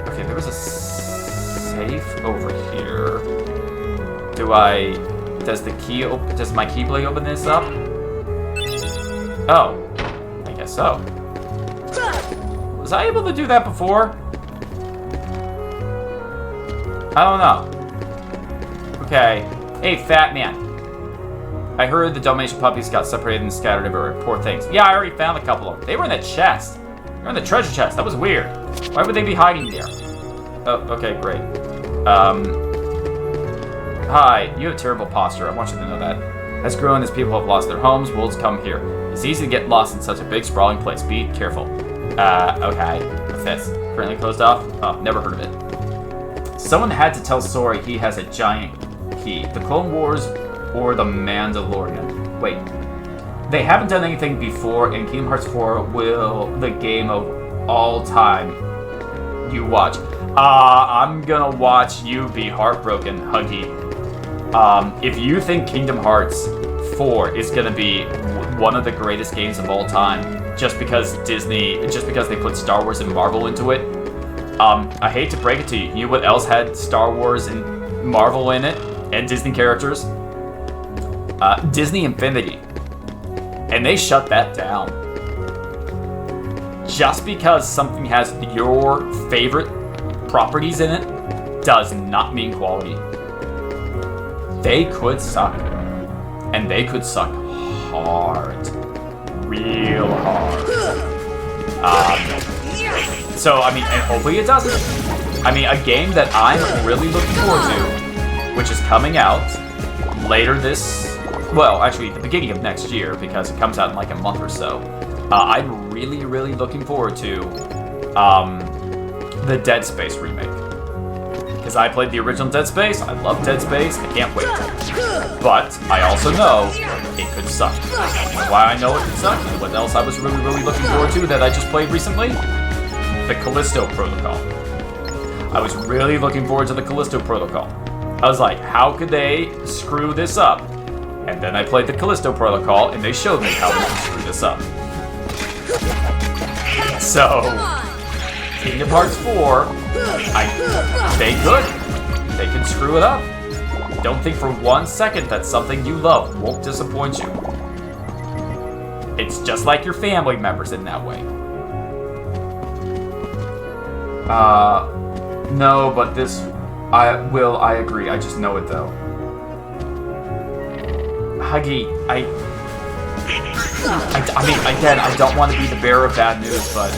Okay, there was a safe over here. Does my Keyblade open this up? Oh, I guess so. Was I able to do that before? I don't know. Okay. Hey, fat man. I heard the Dalmatian puppies got separated and scattered everywhere. Poor things. Yeah, I already found a couple of them. They were in the chest. They were in the treasure chest. That was weird. Why would they be hiding there? Oh, okay, great. Hi. You have terrible posture. I want you to know that. As growing as people have lost their homes, wolves come here. It's easy to get lost in such a big, sprawling place. Be careful. Okay. What's this? Currently closed off? Oh, never heard of it. Someone had to tell Sora he has a giant key. The Clone Wars or the Mandalorian. Wait. They haven't done anything before, and Kingdom Hearts 4 will the game of all time you watch. I'm gonna watch you be heartbroken, Huggy. If you think Kingdom Hearts 4 is gonna be one of the greatest games of all time, just because they put Star Wars and Marvel into it, I hate to break it to you. You know what else had Star Wars and Marvel in it, and Disney characters? Disney Infinity. And they shut that down. Just because something has your favorite properties in it does not mean quality. They could suck. And they could suck hard. Real hard. So, I mean, and hopefully it doesn't. I mean, a game that I'm really looking forward to, which is coming out later this... Well, actually, the beginning of next year, because it comes out in like a month or so. I'm really, really looking forward to the Dead Space remake. Because I played the original Dead Space, I love Dead Space, I can't wait. But I also know it could suck. And why I know it could suck, and what else I was really, really looking forward to that I just played recently? The Callisto Protocol. I was really looking forward to the Callisto Protocol. I was like, how could they screw this up? And then I played the Callisto Protocol, and they showed me how they could screw this up. So, Kingdom Hearts 4, they could. They can screw it up. Don't think for 1 second that something you love won't disappoint you. It's just like your family members in that way. No, but this... I agree. I just know it, though. Huggy, I mean, again, I don't want to be the bearer of bad news, but...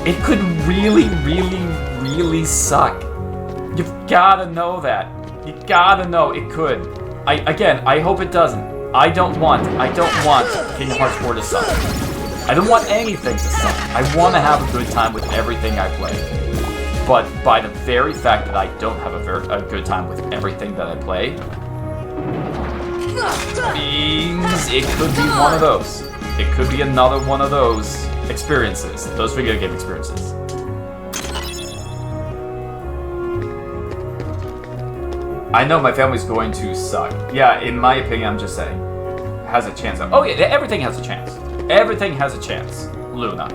It could really, really, really suck. You've gotta know that. You gotta know it could. I hope it doesn't. I don't want Kingdom Hearts 4 to suck. I don't want anything to suck. I want to have a good time with everything I play. But by the very fact that I don't have a good time with everything that I play, means it could be one of those. It could be another one of those experiences. Those video game experiences. I know my family's going to suck. Yeah, in my opinion, I'm just saying. Has a chance of... Oh yeah, everything has a chance. Everything has a chance, Luna.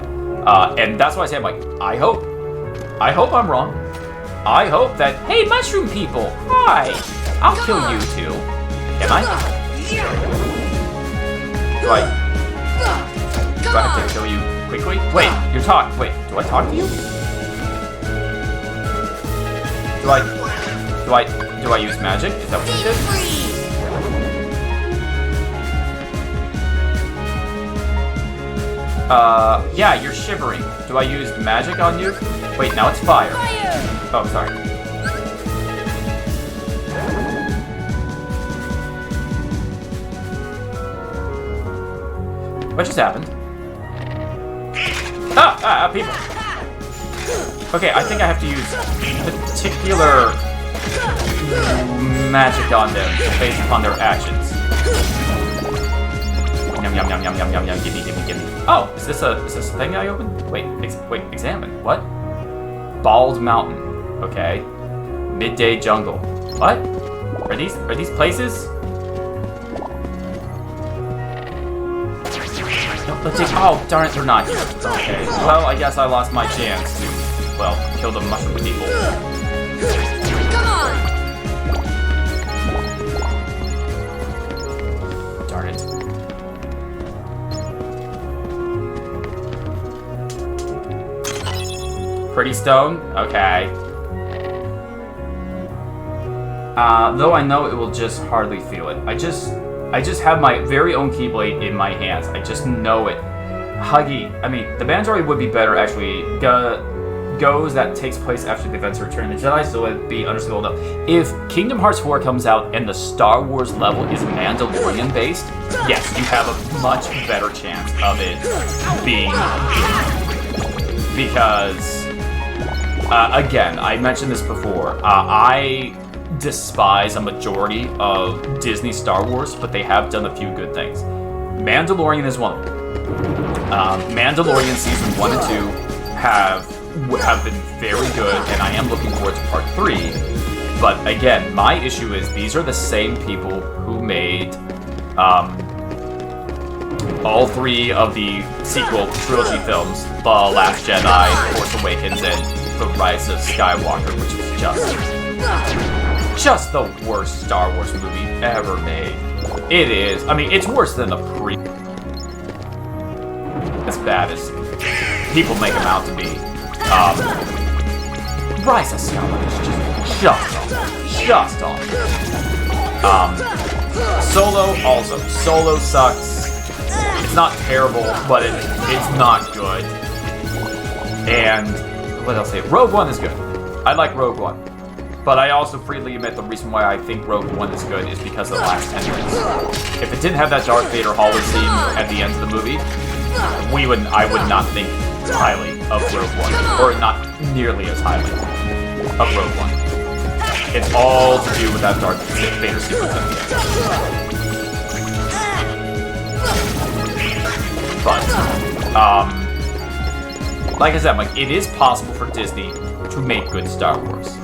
And that's why I say, I'm like, I hope I'm wrong. I hope that, hey, mushroom people, hi, I'll kill you too. Am I? Do I have to kill you quickly? Wait, do I talk to you? Do I use magic? Is that what you did? Yeah, you're shivering. Do I use magic on you? Wait, now it's fire. Oh, sorry. What just happened? People. Okay, I think I have to use particular magic on them based upon their actions. Yum yum yum yum yum yum yum. Gimme. Oh, is this a thing I opened? Wait, examine. What? Bald Mountain. Okay. Midday Jungle. What? Are these places? Oh, darn it, they're not here. Okay, well, I guess I lost my chance to, well, kill the mushroom people. Come on! Darn it. Pretty stone? Okay. Though I know it will just hardly feel it. I just have my very own Keyblade in my hands. I just know it. Huggy. I mean, the Bandori would be better, actually. Goes that takes place after the events of Return of the Jedi, so it'd be understandable enough. If Kingdom Hearts 4 comes out and the Star Wars level is Mandalorian-based, yes, you have a much better chance of it being... Because... again, I mentioned this before. I despise a majority of Disney Star Wars, but they have done a few good things. Mandalorian is one of them. Mandalorian Season 1 and 2 have been very good, and I am looking forward to Part 3. But again, my issue is these are the same people who made all three of the sequel trilogy films, The Last Jedi, Force Awakens, and The Rise of Skywalker, which is just the worst Star Wars movie ever made. It is. I mean, it's worse than the as bad as people make them out to be. Rise of Skywalker is just awful. Solo also. Solo sucks. It's not terrible, but it's not good. And what else? Rogue One is good. I like Rogue One. But I also freely admit the reason why I think Rogue One is good is because of the last 10 minutes. If it didn't have that Darth Vader hallway scene at the end of the movie, I would not think highly of Rogue One, or not nearly as highly of Rogue One. It's all to do with that Darth Vader sequence at the end. But like I said, it is possible for Disney to make good Star Wars.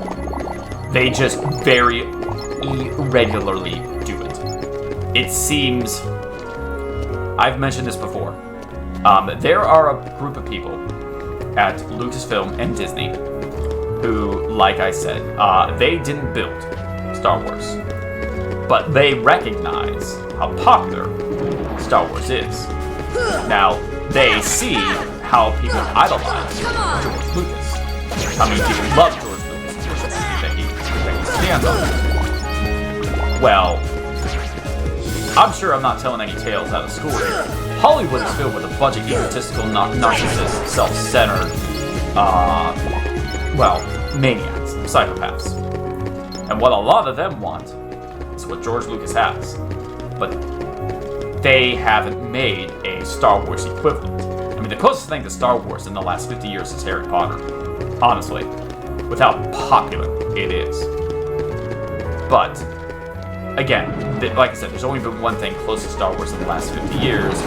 They just very irregularly do it. It seems... I've mentioned this before. There are a group of people at Lucasfilm and Disney who, like I said, they didn't build Star Wars. But they recognize how popular Star Wars is. Now, they see how people idolize George Lucas. How many people love George Lucas. Well, I'm sure I'm not telling any tales out of school here. Hollywood is filled with a bunch of egotistical, narcissists, self-centered, maniacs, psychopaths. And what a lot of them want is what George Lucas has. But they haven't made a Star Wars equivalent. I mean, the closest thing to Star Wars in the last 50 years is Harry Potter. Honestly. With how popular it is. But, again, like I said, there's only been one thing close to Star Wars in the last 50 years,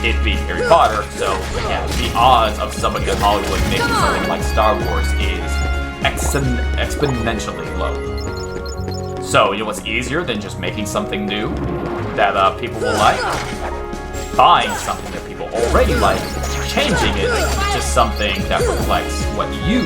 it being Harry Potter, so, yeah, the odds of somebody in Hollywood making something like Star Wars is exponentially low. So, you know what's easier than just making something new that people will like? Buying something that people already like, changing it to something that reflects what you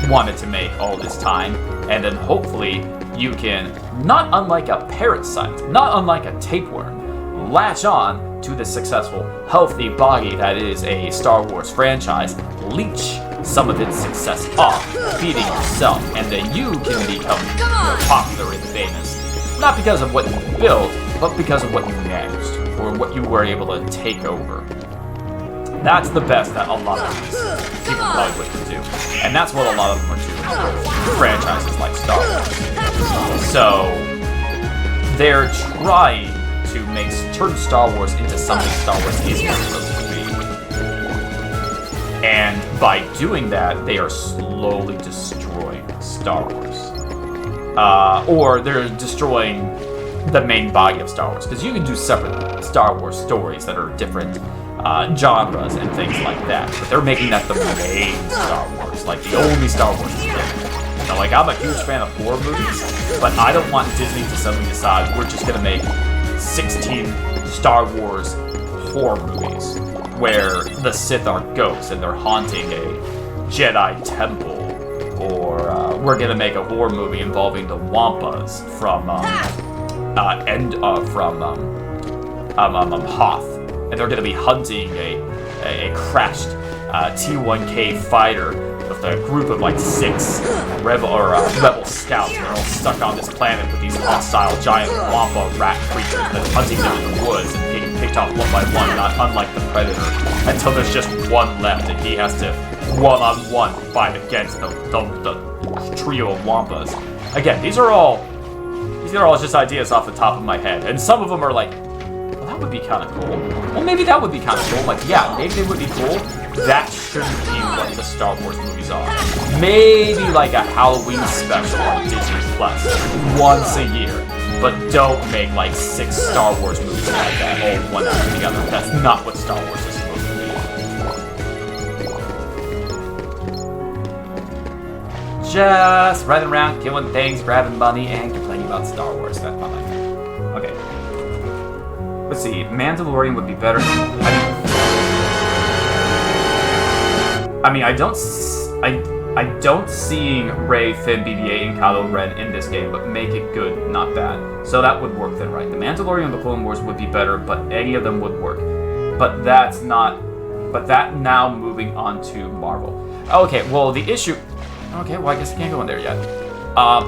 wanted to make all this time, and then hopefully you can, not unlike a parasite, not unlike a tapeworm, latch on to the successful, healthy body that is a Star Wars franchise, leech some of its success off, feeding yourself, and then you can become more popular and famous, not because of what you built, but because of what you managed, or what you were able to take over. That's the best that a lot of these people probably would do. And that's what a lot of them are doing with franchises like Star Wars. So, they're trying to turn Star Wars into something Star Wars isn't supposed to be. And by doing that, they are slowly destroying Star Wars. Or they're destroying the main body of Star Wars. Because you can do separate Star Wars stories that are different genres and things like that, but they're making that the main Star Wars, like the only Star Wars is there. Now, I'm a huge fan of horror movies, but I don't want Disney to suddenly decide we're just gonna make 16 Star Wars horror movies, where the Sith are ghosts and they're haunting a Jedi temple. Or we're gonna make a horror movie involving the Wampas from Hoth, and they're gonna be hunting a crashed T1K fighter with a group of like 6 rebel scouts. They're all stuck on this planet with these hostile giant Wampa rat creatures that are hunting them in the woods and getting picked off one by one, not unlike the Predator, until there's just one left and he has to one-on-one fight against the trio of Wampas. Again, these are all just ideas off the top of my head, and some of them are like, well, that would be kind of cool. Well, maybe that would be kind of cool. Like, yeah, maybe they would be cool. That shouldn't be what the Star Wars movies are. Maybe like a Halloween special on Disney Plus once a year, but don't make like 6 Star Wars movies like that all one after the other. That's not what Star Wars is supposed to be. Just running around, killing things, grabbing money, and complaining about Star Wars. That's my life. Okay. Let's see. Mandalorian would be better. I don't seeing Rey, Finn, BB-8, and Kylo Ren in this game, but make it good, not bad. So that would work then, right? The Mandalorian and the Clone Wars would be better, but any of them would work. But that now moving on to Marvel. Okay, well the issue. Okay, well I guess I can't go in there yet.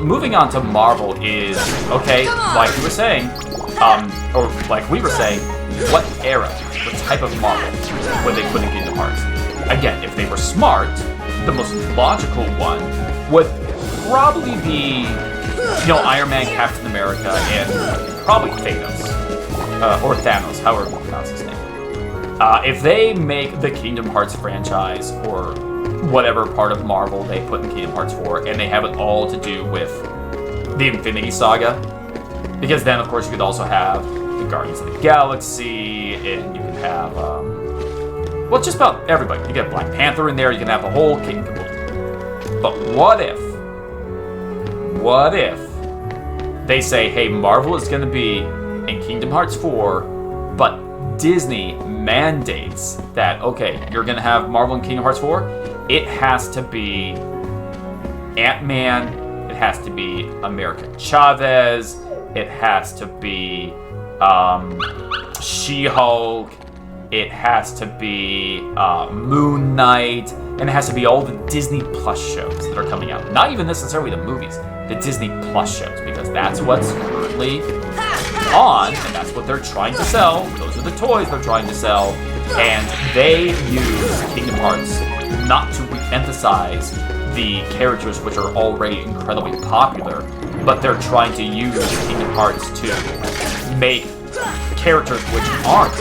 Moving on to Marvel is okay, like you were saying, or like we were saying, what era, what type of Marvel would they put in Kingdom Hearts? Again, if they were smart, the most logical one would probably be, Iron Man, Captain America, and probably Thanos. Or Thanos, however you pronounce his name. If they make the Kingdom Hearts franchise, or whatever part of Marvel they put in Kingdom Hearts 4, and they have it all to do with the Infinity Saga, because then, of course, you could also have the Guardians of the Galaxy, and you can have, well, just about everybody. You can have Black Panther in there, you can have the whole kit and caboodle. But what if they say, hey, Marvel is going to be in Kingdom Hearts 4, but Disney mandates that, okay, you're going to have Marvel in Kingdom Hearts 4, it has to be Ant-Man, it has to be America Chavez, it has to be She-Hulk, it has to be Moon Knight, and it has to be all the Disney Plus shows that are coming out. Not even necessarily the movies, the Disney Plus shows, because that's what's currently on, and that's what they're trying to sell. Those are the toys they're trying to sell, and they use Kingdom Hearts not to re-emphasize the characters which are already incredibly popular, but they're trying to use Kingdom Hearts to make characters which aren't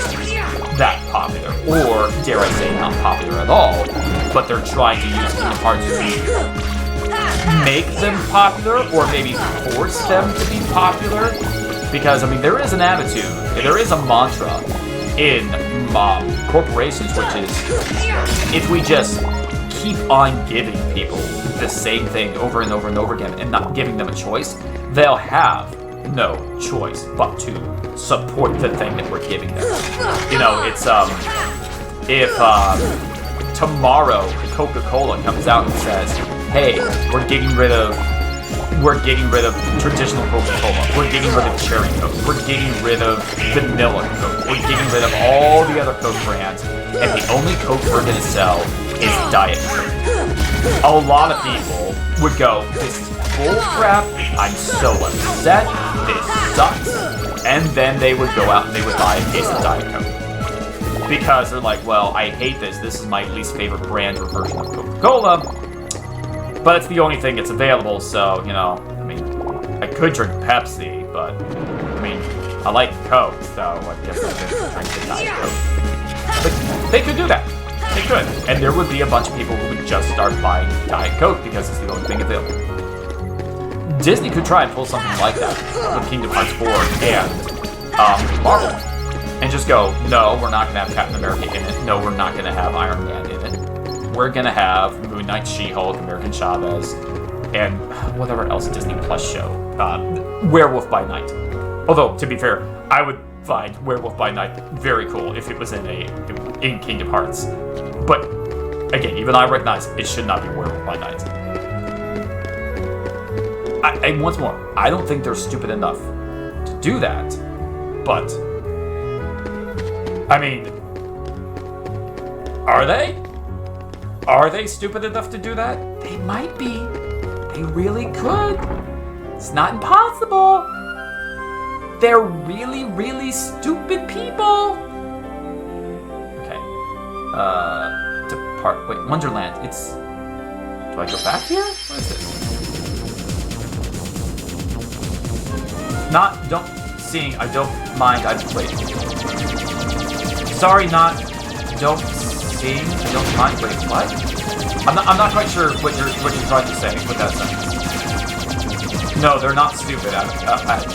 that popular, or dare I say not popular at all, but they're trying to use Kingdom Hearts to make them popular, or maybe force them to be popular, because, there is an attitude, there is a mantra in corporations, which is, if we just keep on giving people the same thing over and over and over again and not giving them a choice, they'll have no choice but to support the thing that we're giving them. It's, if tomorrow Coca-Cola comes out and says, hey, we're getting rid of traditional Coca-Cola, we're getting rid of Cherry Coke, we're getting rid of Vanilla Coke, we're getting rid of all the other Coke brands, and the only Coke we're going to sell is Diet Coke. A lot of people would go, this is bull crap, I'm so upset, this sucks, and then they would go out and they would buy a case of Diet Coke. Because they're like, well, I hate this is my least favorite brand or version of Coca-Cola, but it's the only thing that's available, so, I could drink Pepsi, but, I like Coke, so I guess I could drink the Diet Coke. But they could do that. They could. And there would be a bunch of people who would just start buying Diet Coke because it's the only thing available. Disney could try and pull something like that with Kingdom Hearts 4 and Marvel. And just go, no, we're not going to have Captain America in it. No, we're not going to have Iron Man in it. We're going to have Moon Knight, She-Hulk, American Chavez, and whatever else Disney Plus show. Werewolf by Night. Although, to be fair, I would fine, Werewolf by Night, very cool if it was in Kingdom Hearts. But again, even I recognize it should not be Werewolf by Night. And once more, I don't think they're stupid enough to do that. But I mean, are they? Are they stupid enough to do that? They might be. They really could. It's not impossible. They're really, really stupid people. Okay. Depart. Wait, Wonderland. It's. Do I go back here? What is this? Don't mind. Wait. Sorry, don't mind. Wait, what? I'm not quite sure what you're trying to say with that sentence. No, they're not stupid at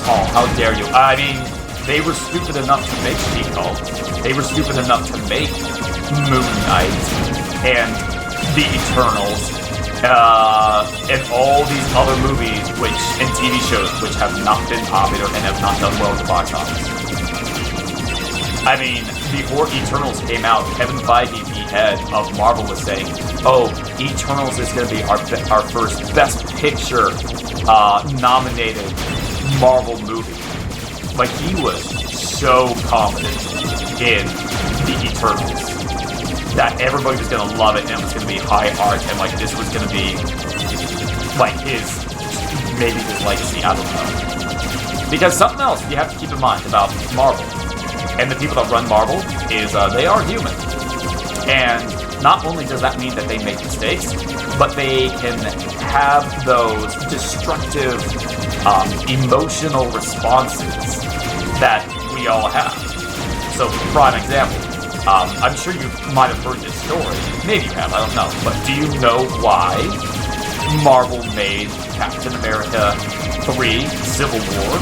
all. How dare you? I mean, they were stupid enough to make She-Hulk. They were stupid enough to make Moon Knight and the Eternals and all these other movies and TV shows which have not been popular and have not done well at the box office. I mean, before Eternals came out, Kevin Feige, the head of Marvel, was saying, "Oh, Eternals is going to be our first Best Picture nominated Marvel movie." Like, he was so confident in the Eternals that everybody was going to love it and it was going to be high art and like this was going to be like maybe his legacy. I don't know. Because something else you have to keep in mind about Marvel and the people that run Marvel is they are human. And not only does that mean that they make mistakes, but they can have those destructive emotional responses that we all have. So, prime example, I'm sure you might have heard this story. Maybe you have, I don't know. But do you know why Marvel made Captain America 3 Civil War?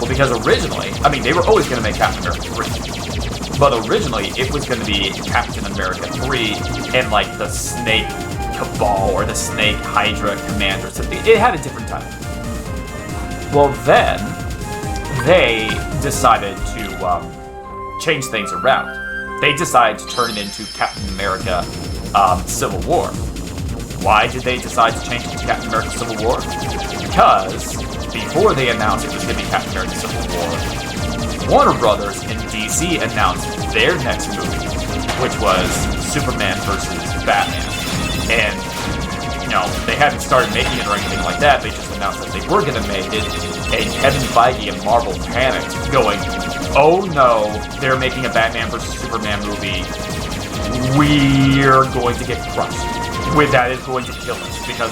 Well, because originally, I mean, they were always going to make Captain America 3. But originally, it was going to be Captain America 3 and, like, the Snake Cabal or the Snake Hydra Commander. So it had a different title. Well, then, they decided to change things around. They decided to turn it into Captain America Civil War. Why did they decide to change it to Captain America Civil War? Because before they announced it was going to be Captain America Civil War, Warner Brothers and DC announced their next movie, which was Superman versus Batman. And, you know, they hadn't started making it or anything like that. They just announced that they were going to make it. And Kevin Feige and Marvel panicked, going, "Oh no, they're making a Batman vs. Superman movie. We're going to get crushed. That is going to kill us." Because,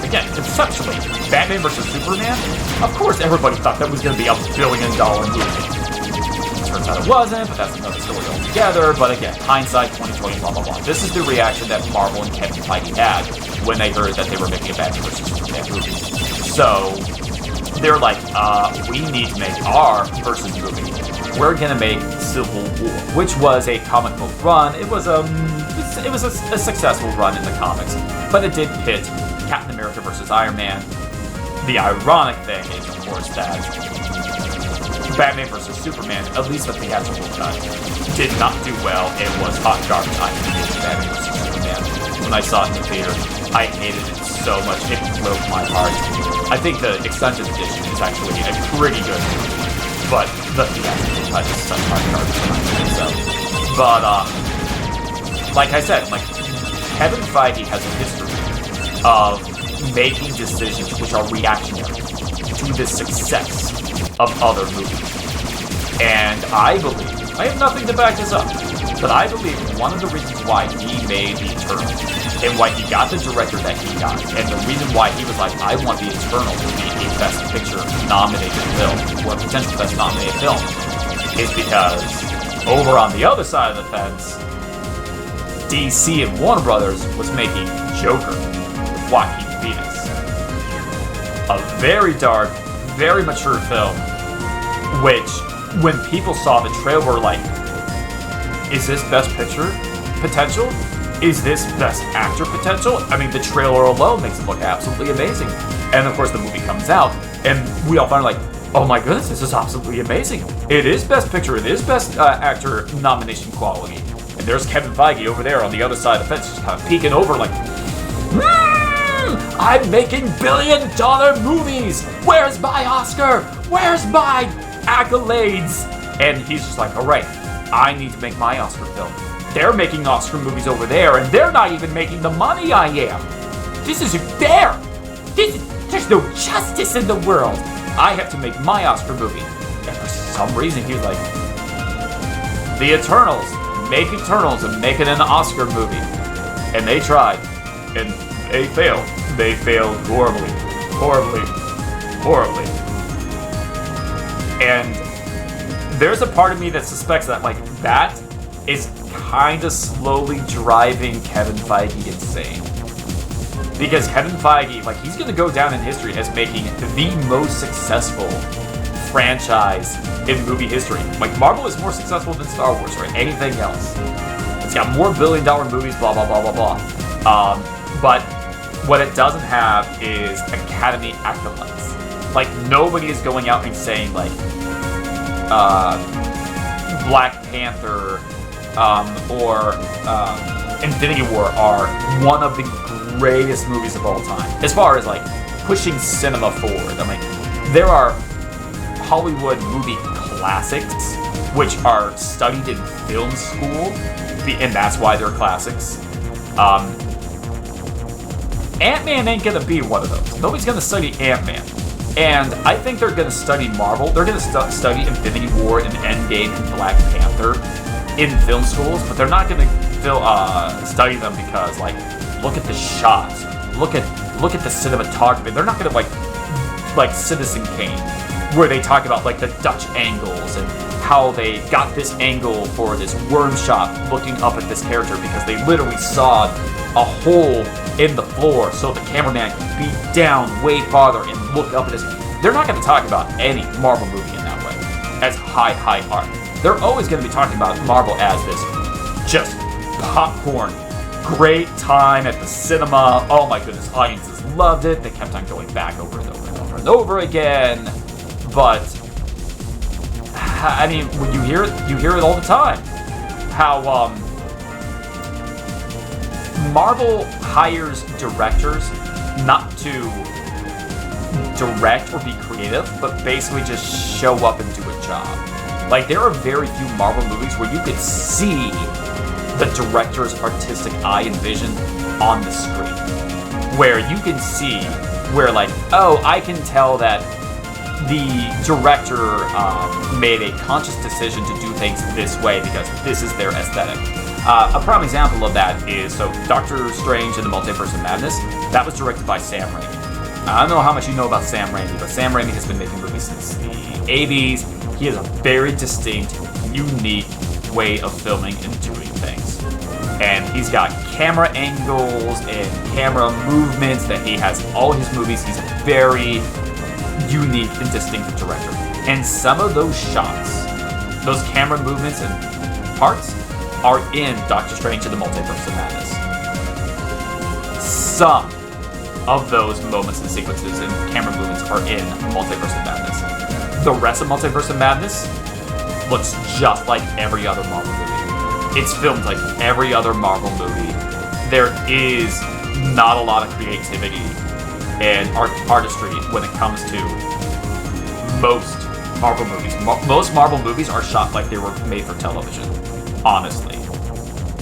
again, conceptually, Batman vs. Superman, of course everybody thought that was going to be $1 billion movie. Turns out it wasn't, but that's another story altogether. But again, hindsight, 2020, blah, blah, blah. This is the reaction that Marvel and Kevin Feige had when they heard that they were making a Batman vs. Superman movie. So they're like, we need to make our versus movie. We're gonna make Civil War, which was a comic book run. It was a successful run in the comics, but it did pit Captain America versus Iron Man. The ironic thing is, of course, that Batman vs. Superman, at least the theatrical cut, did not do well. It was hot garbage. I hated Batman vs. Superman. When I saw it in the theater, I hated it so much. It broke my heart. I think the extended edition is actually a pretty good movie, but the theatrical cut is such hot garbage. So, but like I said, like Kevin Feige has a history of making decisions which are reactionary to the success of other movies. And I believe, I have nothing to back this up, but I believe one of the reasons why he made The Eternals and why he got the director that he got, and the reason why he was like, I want The Eternals to be a Best Picture nominated film, or a potential Best nominated film, is because over on the other side of the fence, DC and Warner Brothers was making Joker with Joaquin Phoenix. A very dark, very mature film, which, when people saw the trailer, were like, is this Best Picture potential? Is this Best Actor potential? I mean, the trailer alone makes it look absolutely amazing. And of course, the movie comes out, and we all find like, oh my goodness, this is absolutely amazing. It is Best Picture, it is Best Actor nomination quality. And there's Kevin Feige over there on the other side of the fence, just kind of peeking over like, I'm making billion-dollar movies! Where's my Oscar? Where's my accolades? And he's just like, alright, I need to make my Oscar film. They're making Oscar movies over there, and they're not even making the money I am. This isn't fair. There's no justice in the world. I have to make my Oscar movie. And for some reason, he was like, the Eternals, make Eternals and make it an Oscar movie. And they tried, and they failed. They failed horribly. Horribly. Horribly. And there's a part of me that suspects that, like, that is kind of slowly driving Kevin Feige insane. Because Kevin Feige, like, he's going to go down in history as making the most successful franchise in movie history. Like, Marvel is more successful than Star Wars or anything else. It's got more billion-dollar movies, blah, blah, blah, blah, blah. But what it doesn't have is Academy accolades. Like, nobody is going out and saying, like, Black Panther or Infinity War are one of the greatest movies of all time. As far as, like, pushing cinema forward. I mean, there are Hollywood movie classics which are studied in film school, and that's why they're classics. Ant-Man ain't gonna be one of those. Nobody's gonna study Ant-Man. And I think they're gonna study Marvel. They're gonna study Infinity War and Endgame and Black Panther in film schools, but they're not gonna study them because, like, look at the shots, look at the cinematography. They're not gonna like Citizen Kane, where they talk about, like, the Dutch angles and how they got this angle for this worm shot looking up at this character because they literally saw a hole in the floor so the cameraman could be down way farther and look up at this. They're not going to talk about any Marvel movie in that way as high art. They're always going to be talking about Marvel as this just popcorn, great time at the cinema. Oh my goodness, audiences loved it. They kept on going back over and over and over and over again. But I mean, when you hear it all the time. How Marvel hires directors not to direct or be creative, but basically just show up and do a job. Like, there are very few Marvel movies where you could see the director's artistic eye and vision on the screen. Where you can see where, like, oh, I can tell that the director made a conscious decision to do things this way because this is their aesthetic. A prime example of that is, so Doctor Strange and the Multiverse of Madness, that was directed by Sam Raimi. I don't know how much you know about Sam Raimi, but Sam Raimi has been making movies since the 80s. He has a very distinct, unique way of filming and doing things. And he's got camera angles and camera movements that he has in all his movies. He's a very unique and distinctive director. And some of those shots, those camera movements and parts, are in Doctor Strange and the Multiverse of Madness. Some of those moments and sequences and camera movements are in Multiverse of Madness. The rest of Multiverse of Madness looks just like every other Marvel movie. It's filmed like every other Marvel movie. There is not a lot of creativity and artistry when it comes to most Marvel movies. Most Marvel movies are shot like they were made for television, honestly.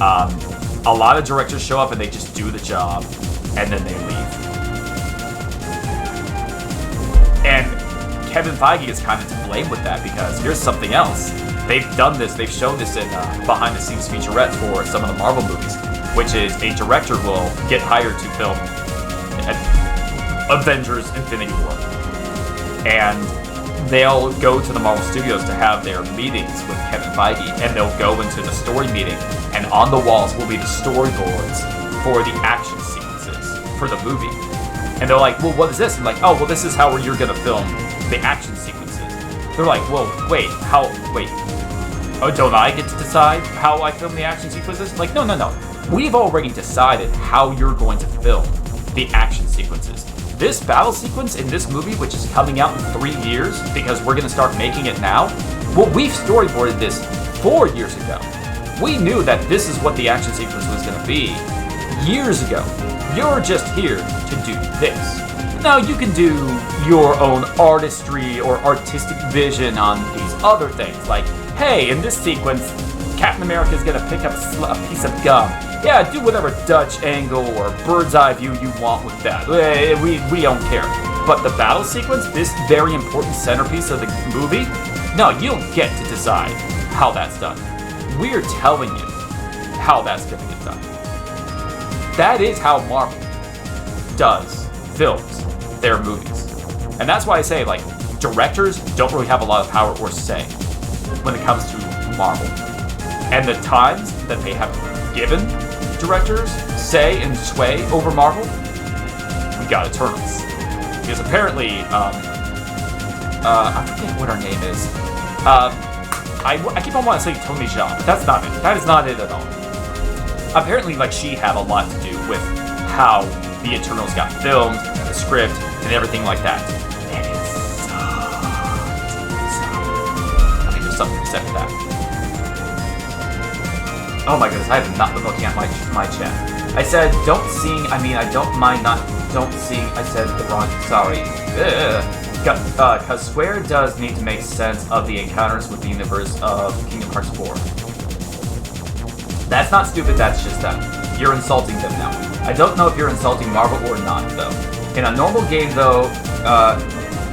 A lot of directors show up and they just do the job, and then they leave. And Kevin Feige is kind of to blame with that, because here's something else. They've done this, they've shown this in behind-the-scenes featurettes for some of the Marvel movies, which is a director will get hired to film Avengers Infinity War. And they'll go to the Marvel Studios to have their meetings with Kevin Feige, and they'll go into the story meeting, and on the walls will be the storyboards for the action sequences for the movie. And they're like, well, what is this? I'm like, oh, well, this is how you're gonna film the action sequences. They're like, well, wait, oh, don't I get to decide how I film the action sequences? Like, no. We've already decided how you're going to film the action sequences. this battle sequence in this movie, which is coming out in 3 years, because we're gonna start making it now, well, we've storyboarded this 4 years ago. We knew that this is what the action sequence was gonna be years ago. You're just here to do this. Now you can do your own artistry or artistic vision on these other things, like, hey, in this sequence, Captain America is gonna pick up a piece of gum. Yeah, do whatever Dutch angle or bird's eye view you want with that. We don't care. But the battle sequence, this very important centerpiece of the movie, no, you don't get to decide how that's done. We're telling you how that's gonna get done. That is how Marvel does films, their movies. And that's why I say, like, directors don't really have a lot of power or say when it comes to Marvel. And the times that they have given directors say and sway over Marvel, we got Eternals. Because apparently, I forget what her name is. I keep on wanting to say Tony Jaa, but that's not it. That is not it at all. Apparently, like, she had a lot to do with how the Eternals got filmed, the script, and everything like that. And it sucked. I think there's something to say for that. Oh my goodness, I have not been looking at my chat. I said, don't sing, I don't mind not, don't sing, I said the wrong, sorry. Because Square does need to make sense of the encounters with the universe of Kingdom Hearts 4. That's not stupid, that's just them. You're insulting them now. I don't know if you're insulting Marvel or not, though. In a normal game, though,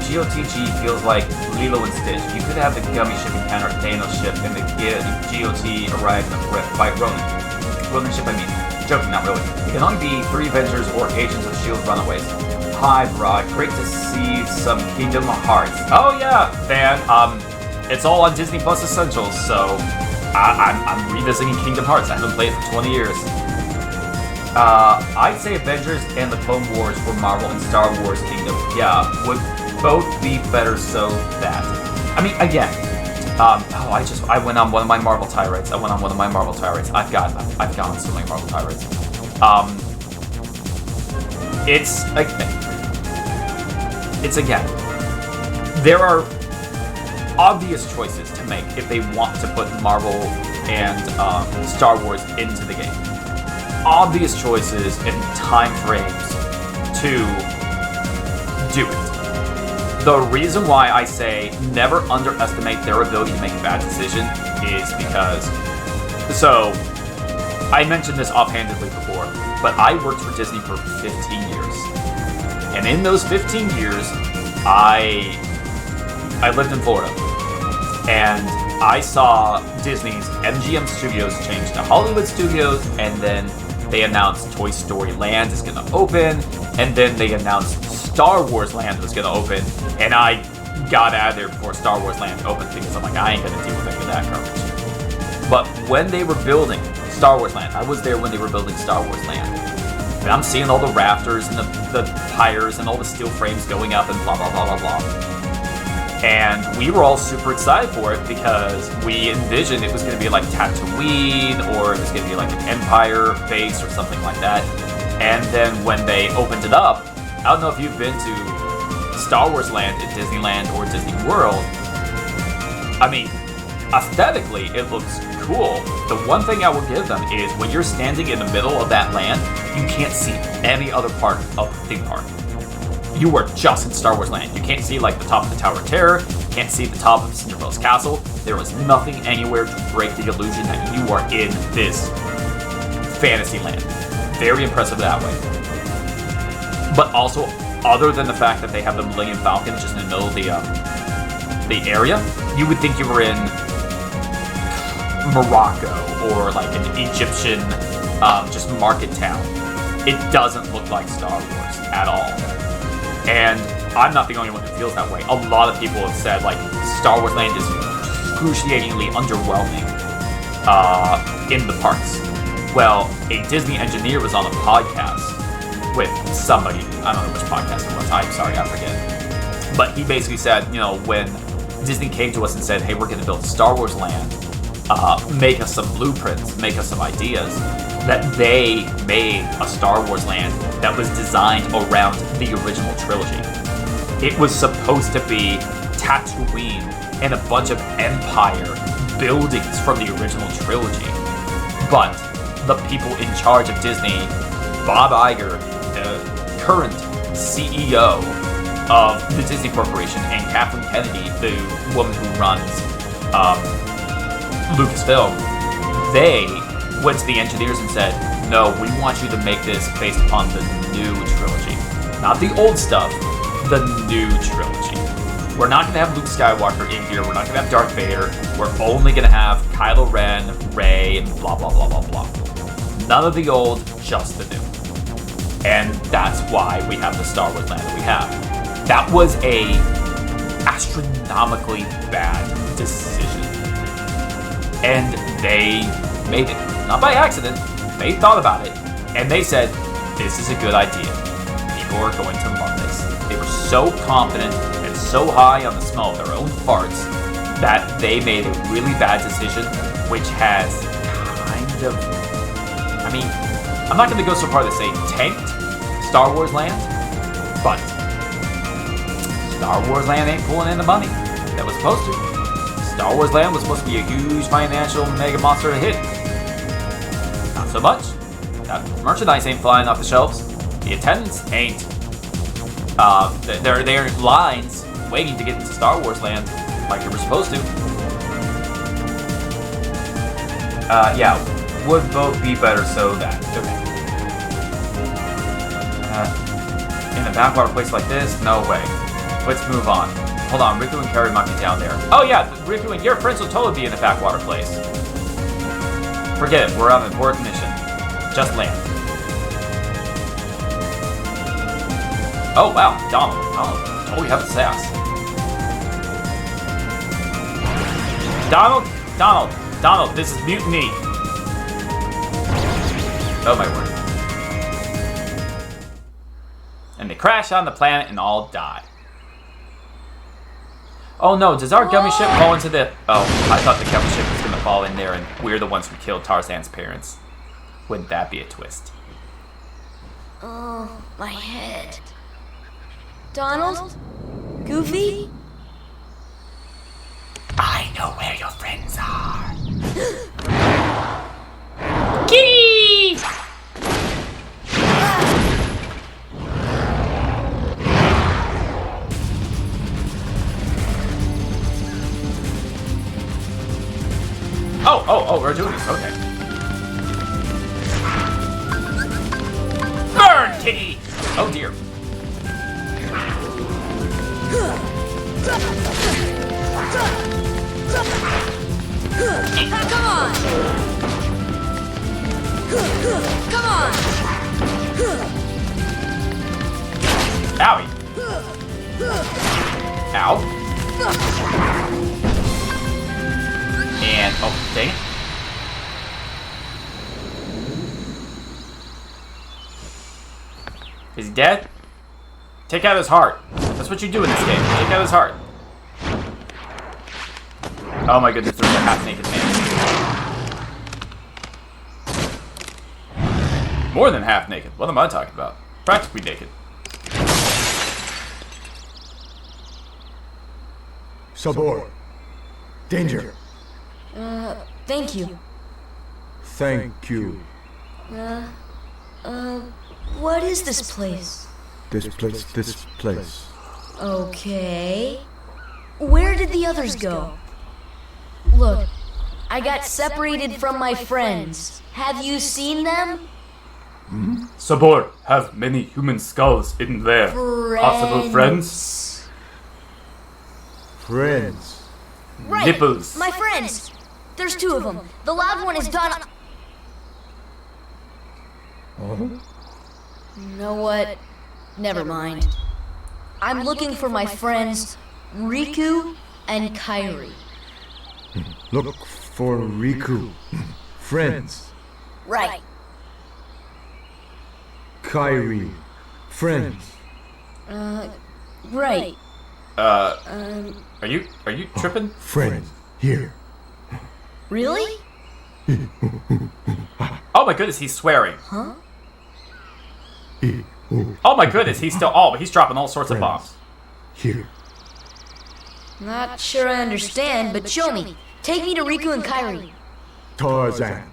GOTG feels like Lilo and Stitch. You could have the gummy ship encounter Thanos ship and the GOT arrive by Ronan. Ronan ship, Joking, not really. It can only be 3 Avengers or Agents of S.H.I.E.L.D. runaways. Hi, Brock. Great to see some Kingdom Hearts. Oh, yeah, man. It's all on Disney Plus Essentials, so I'm revisiting Kingdom Hearts. I haven't played it for 20 years. I'd say Avengers and the Clone Wars for Marvel and Star Wars Kingdom. Yeah, would both be better so that. Again, I went on one of my Marvel tirades. I've gone on so many Marvel tirades. It's again, there are obvious choices to make if they want to put Marvel and Star Wars into the game. Obvious choices and time frames to do it. The reason why I say never underestimate their ability to make a bad decision is because, so, I mentioned this offhandedly before, but I worked for Disney for 15 years. And in those 15 years, I lived in Florida. And I saw Disney's MGM Studios change to Hollywood Studios, and then they announced Toy Story Land is going to open, and then they announced Star Wars Land was going to open, and I got out of there before Star Wars Land opened because I'm like, I ain't going to deal with any of that garbage. But when they were building Star Wars Land, I was there when they were building Star Wars Land, and I'm seeing all the rafters and the pyres and all the steel frames going up and blah, blah, blah, blah, blah. And we were all super excited for it because we envisioned it was going to be like Tatooine, or it was going to be like an Empire base or something like that. And then when they opened it up, I don't know if you've been to Star Wars Land at Disneyland or Disney World. Aesthetically, it looks cool. The one thing I will give them is when you're standing in the middle of that land, you can't see any other part of the theme park. You are just in Star Wars Land. You can't see like the top of the Tower of Terror. You can't see the top of Cinderella's castle. There is nothing anywhere to break the illusion that you are in this fantasy land. Very impressive that way. But also, other than the fact that they have the Millennium Falcon just in the middle of the area, you would think you were in Morocco or like an Egyptian just market town. It doesn't look like Star Wars at all. And I'm not the only one who feels that way. A lot of people have said, like, Star Wars Land is excruciatingly underwhelming in the parks. Well, a Disney engineer was on a podcast with somebody. I don't know which podcast it was. I'm sorry, I forget. But he basically said, when Disney came to us and said, hey, we're going to build Star Wars Land, make us some blueprints, make us some ideas. that they made a Star Wars land that was designed around the original trilogy. It was supposed to be Tatooine and a bunch of Empire buildings from the original trilogy. But the people in charge of Disney, Bob Iger, the current CEO of the Disney Corporation, and Kathleen Kennedy, the woman who runs Lucasfilm, they went to the engineers and said, no, we want you to make this based upon the new trilogy. Not the old stuff, the new trilogy. We're not going to have Luke Skywalker in here. We're not going to have Darth Vader. We're only going to have Kylo Ren, Rey, and blah, blah, blah, blah, blah. None of the old, just the new. And that's why we have the Star Wars land that we have. That was a astronomically bad decision. And they made it. Not by accident. They thought about it. And they said, this is a good idea. People are going to love this. They were so confident and so high on the smell of their own farts that they made a really bad decision, which has kind of... I mean, I'm not going to go so far to say tanked Star Wars Land, but Star Wars Land ain't pulling in the money that was supposed to. Star Wars Land was supposed to be a huge financial mega monster hit. Not so much. That merchandise ain't flying off the shelves. The attendance ain't. There are lines waiting to get into Star Wars Land like they were supposed to. Yeah, would both be better so that. Okay. In a backwater place like this? No way. Let's move on. Hold on, Riku and Carrie might be down there. Oh yeah, Riku and your friends will totally be in a backwater place. Forget it, we're on an important mission. Just land. Oh wow, Donald. Oh, we have the sass. Donald, this is mutiny. Oh my word. And they crash on the planet and all die. Oh no, does our gummy ship fall into the... Oh, I thought the gummy ship was going to fall in there and we're the ones who killed Tarzan's parents. Wouldn't that be a twist? Oh, my head. Donald? Goofy? I know where your friends are. Kitty! Oh, we're doing this, okay. Burn, kitty! Oh dear. Come on! Come on! Owie. Ow. And, oh, dang it. Is he dead? Take out his heart. That's what you do in this game. Take out his heart. Oh my goodness, there's a half-naked man. More than half-naked. What am I talking about? Practically naked. Sabor. Danger. Thank you. Thank you. What is this place? This place. Okay. Where did the others go? Look, I got separated from my friends. Have you seen them? Sabor have many human skulls in there. Possible friends? Friends. Right. Nipples. My friends. There's two of them. The loud one is Don. Oh? You know what? Never mind. I'm looking for my friends Riku and Kairi. Look for Riku. Friends. Right. Kairi. Friends. Right. Are you tripping? Friends. Here. Really? Oh my goodness, he's swearing. Huh? Oh my goodness, he's still. Oh, he's dropping all sorts of bombs. Here. Not sure I understand, but show me. Take me to Riku and Kairi. Tarzan.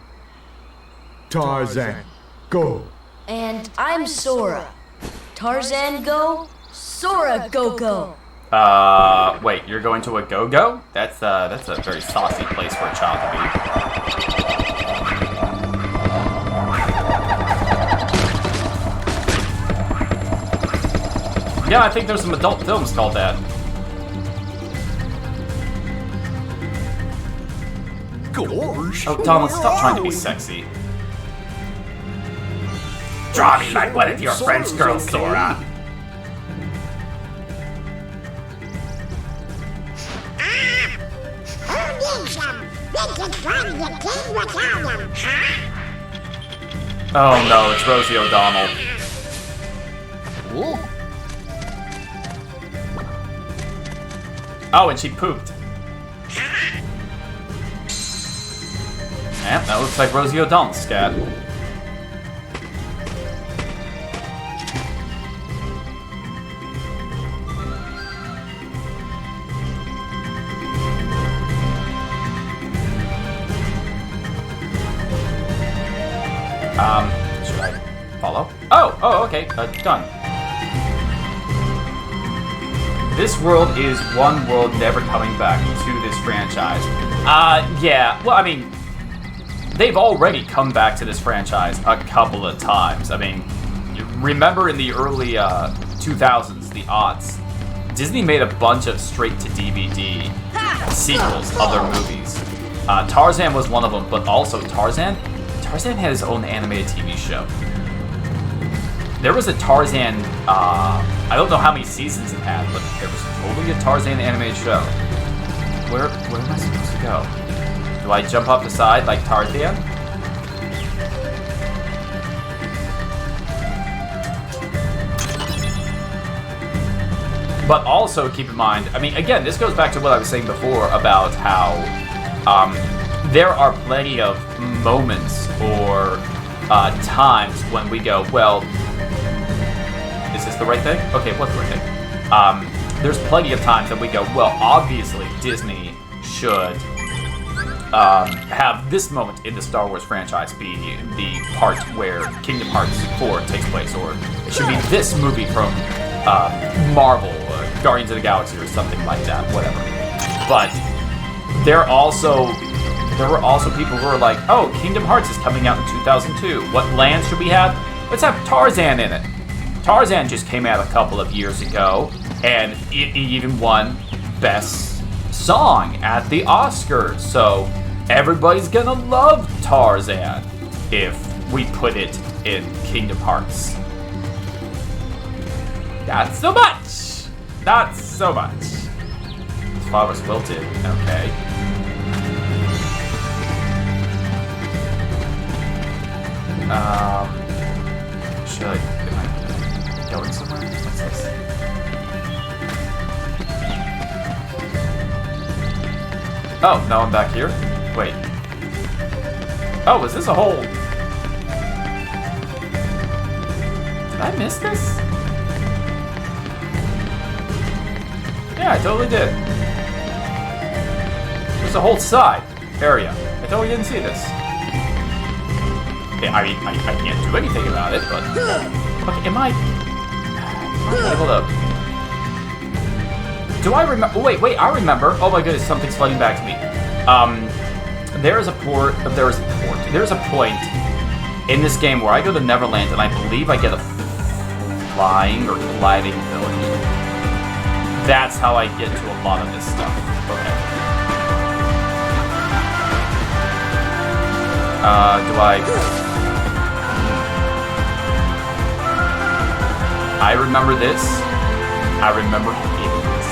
Tarzan. Go. And I'm Sora. Tarzan go, Sora go. Wait, you're going to a go-go? That's a very saucy place for a child to be. Yeah, I think there's some adult films called that. Gosh. Oh, Donald, stop trying to be sexy. Draw me like one of your French girls, Sora. Oh no, it's Rosie O'Donnell. Oh, and she pooped. Yep, that looks like Rosie O'Donnell's scat. Should I follow? Oh, okay, done. This world is one world never coming back to this franchise. Yeah, well, I mean, they've already come back to this franchise a couple of times. I mean, you remember in the early 2000s, the aughts, Disney made a bunch of straight-to-DVD sequels of their movies. Tarzan was one of them, but also Tarzan had his own animated TV show. There was a Tarzan, I don't know how many seasons it had, but there was totally a Tarzan animated show. Where am I supposed to go? Do I jump off the side like Tarzan? But also keep in mind, I mean, again, this goes back to what I was saying before about how there are plenty of moments or times when we go, well, is this the right thing? Okay, what's the right thing? There's plenty of times that we go, well, obviously Disney should have this moment in the Star Wars franchise be the part where Kingdom Hearts 4 takes place, or it should be this movie from Marvel, Guardians of the Galaxy, or something like that, whatever. But there were also people who were like, oh, Kingdom Hearts is coming out in 2002. What land should we have? Let's have Tarzan in it. Tarzan just came out a couple of years ago, and it even won Best Song at the Oscars. So everybody's gonna love Tarzan if we put it in Kingdom Hearts. Not so much. Not so much. His father's wilted. Okay. Should I... Am I going somewhere? What's this? Oh, now I'm back here? Wait. Oh, is this a hole? Did I miss this? Yeah, I totally did. There's a whole side area. I totally didn't see this. I mean, I can't do anything about it, but... Okay, am I able to... Do I remember... Wait, I remember. Oh my goodness, something's flooding back to me. There's a point in this game where I go to Neverland, and I believe I get a flying or gliding ability. That's how I get to a lot of this stuff. Okay. Do I... I remember this. I remember hating this.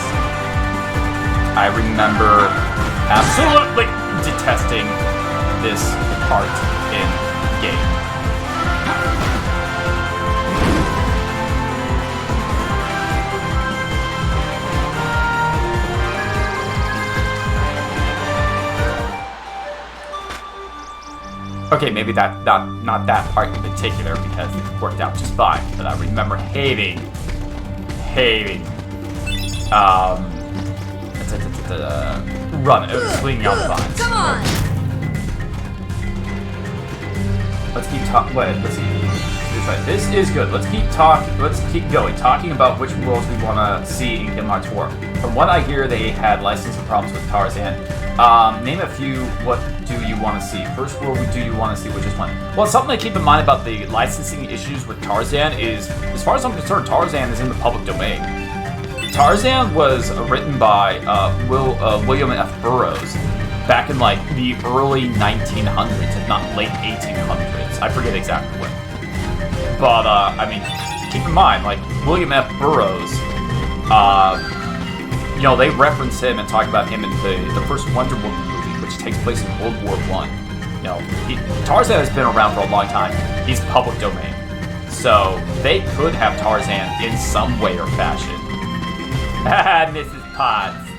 I remember absolutely detesting this part in game. Okay, maybe not that part in particular because it worked out just fine. But I remember hating, swinging on the vines. Come on! Let's keep talking. Let's see. This is good. Let's keep going. Talking about which worlds we want to see in Kingdom Hearts 4. From what I hear, they had licensing problems with Tarzan. Name a few. What do you want to see? First world, do you want to see? Which is one? Well, something to keep in mind about the licensing issues with Tarzan is, as far as I'm concerned, Tarzan is in the public domain. Tarzan was written by William F. Burroughs back in like the early 1900s, if not late 1800s. I forget exactly when. But I mean, keep in mind, like William F. Burroughs, you know, they reference him and talk about him in the first Wonder Woman movie, which takes place in World War I. You know, Tarzan has been around for a long time. He's public domain, so they could have Tarzan in some way or fashion. Mrs. Potts.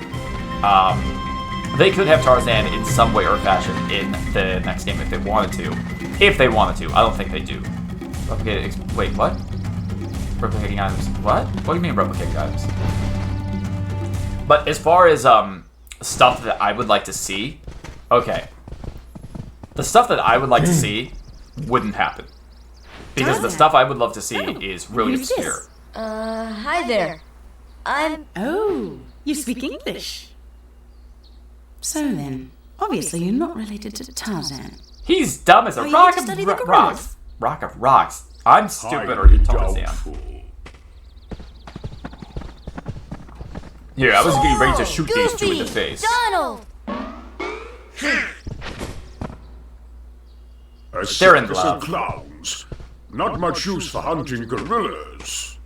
They could have Tarzan in some way or fashion in the next game if they wanted to. If they wanted to. I don't think they do. Wait, what? Replicating items. What? What do you mean replicating items? But as far as stuff that I would like to see, okay. The stuff that I would like to see wouldn't happen. Because the stuff I would love to see is really obscure. Hi there. Oh, you speak English. So then, obviously you're not related to Tarzan. He's dumb as a rock of rocks. Rock of rocks. I'm stupider than Tarzan. Yeah, I was getting ready to shoot these two in the face. Donald! They're in Circus love. of clowns. Not much use for hunting gorillas.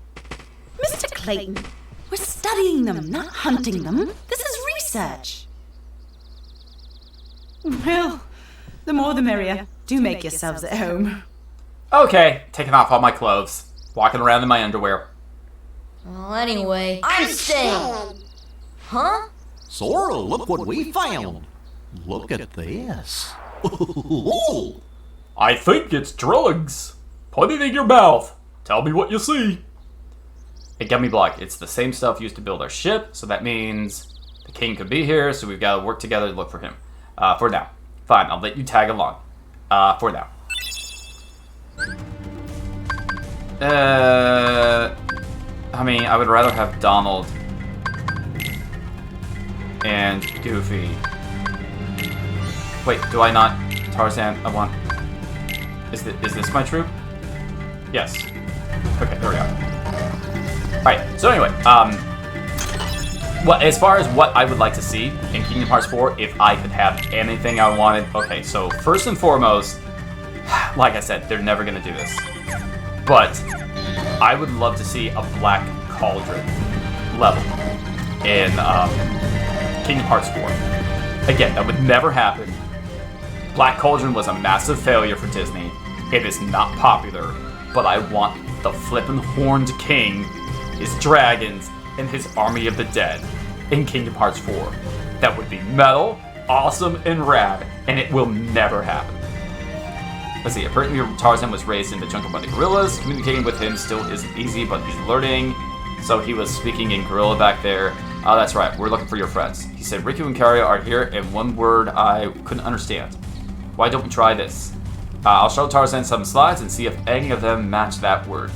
Mr. Clayton, we're studying them, not hunting them. This is research. Well, the more the merrier. Do make yourselves at home. Okay, taking off all my clothes. Walking around in my underwear. Well, anyway, I'm staying. Huh? Sora, look what we found. Look at this. I think it's drugs. Put it in your mouth. Tell me what you see. A gummy block. It's the same stuff used to build our ship, so that means the king could be here, so we've got to work together to look for him. For now. Fine, I'll let you tag along. For now. I mean, I would rather have Donald and Goofy. Wait, do I not? Tarzan, I want... Is this my troop? Yes. Okay, there we go. Alright, so anyway, as far as what I would like to see in Kingdom Hearts 4, if I could have anything I wanted... Okay, so first and foremost, like I said, they're never going to do this. But I would love to see a Black Cauldron level in Kingdom Hearts 4. Again, that would never happen. Black Cauldron was a massive failure for Disney. It is not popular, but I want the flippin' horned king, his dragons, and his army of the dead in Kingdom Hearts 4. That would be metal, awesome, and rad, and it will never happen. Let's see, apparently Tarzan was raised in the jungle by the gorillas. Communicating with him still isn't easy, but he's learning. So he was speaking in gorilla back there. Oh, that's right, we're looking for your friends. He said Riku and Karia are here, and one word I couldn't understand. Why don't we try this? I'll show Tarzan some slides and see if any of them match that word.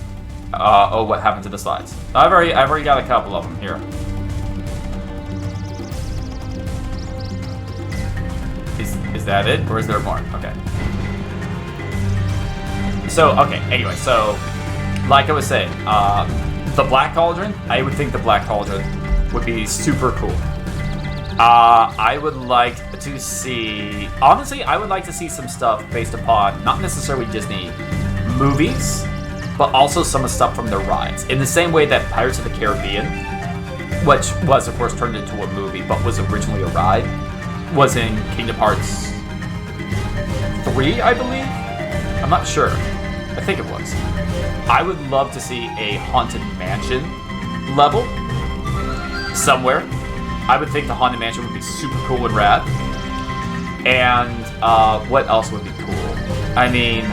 Oh, what happened to the slides? I've already got a couple of them here. Is that it, or is there more? Okay. So, okay, anyway, so, like I was saying, the Black Cauldron, I would think the Black Cauldron would be super cool. I would like to see... Honestly, I would like to see some stuff based upon, not necessarily Disney movies, but also some of stuff from their rides. In the same way that Pirates of the Caribbean, which was, of course, turned into a movie, but was originally a ride, was in Kingdom Hearts 3, I believe? I'm not sure. I think it was. I would love to see a Haunted Mansion level somewhere. I would think the Haunted Mansion would be super cool and rad. And what else would be cool? I mean,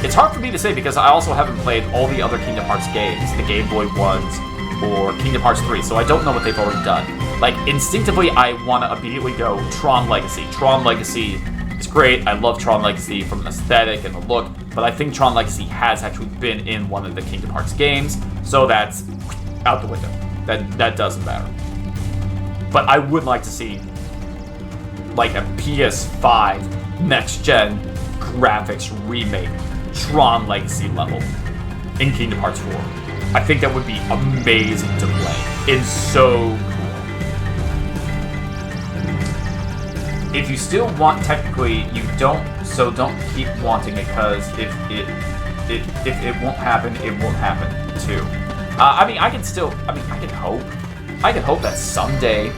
it's hard for me to say because I also haven't played all the other Kingdom Hearts games, the Game Boy ones, or Kingdom Hearts 3, so I don't know what they've already done. Like, instinctively, I want to immediately go Tron Legacy. Tron Legacy is great. I love Tron Legacy from an aesthetic and the look, but I think Tron Legacy has actually been in one of the Kingdom Hearts games, so that's out the window. That doesn't matter. But I would like to see, like, a PS5 next-gen graphics remake Tron Legacy level in Kingdom Hearts 4. I think that would be amazing to play. It's so cool. If you still want, technically, you don't, so don't keep wanting it, because if it won't happen, it won't happen too. I mean, I can hope. I can hope that someday